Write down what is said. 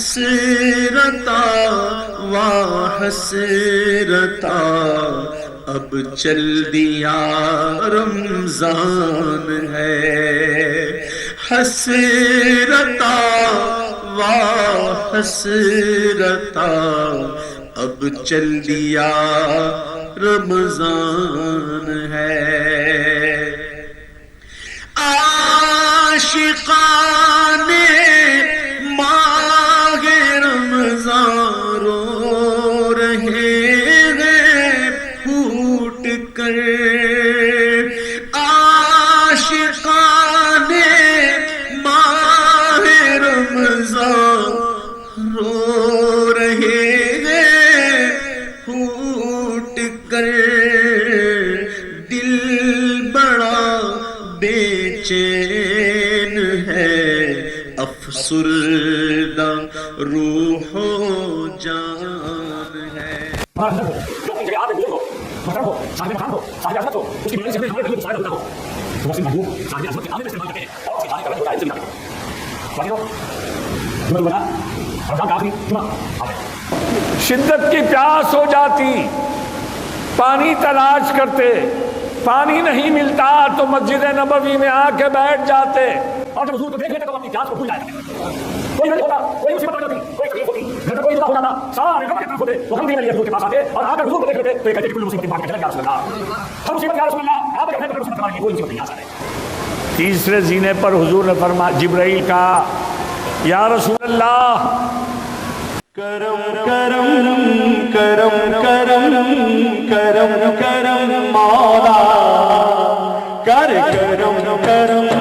حسرتا و حسرتا اب چل دیا رمضان ہے، حسرتا و حسرتا اب چل دیا رمضان ہے۔ عاشقان ماہ رمضان رو رہے ہیں پھوٹ کر، عاشقان ماہ رمضان رو رہے ہیں پھوٹ کر، دل بڑا بے چین ہے، افسردہ روح و جان ہے۔ شدت کی پیاس ہو جاتی، پانی تلاش کرتے، پانی نہیں ملتا تو مسجد نبوی میں آ کے بیٹھ جاتے، اور جب حضور کو دیکھ لیتے تو اپنی پیاس کو بھول جاتے۔ کوئی نہیں ہوتا، کوئی مصیبت آ جاتی، کوئی تکلیف ہوتی، گھر میں کوئی جدا ہو جاتا، سارے لوگ ایک ہوتے، وہ ہم بھی حضور کے پاس آتے اور آ کر حضور کو دیکھ لیتے تو یہ کہتے کہ کوئی مصیبت کی بات کریں یا رسول اللہ، ہر مصیبت یا رسول اللہ آپ کہتے ہیں مصیبت ہماری کوئی مصیبت نہیں آ سکتی۔ تیسرے زینے پر حضور نے فرمایا، جبرائیل کہا یا رسول اللہ کرم کرم کرم کرم کرم کرم مولا کر کرم کرم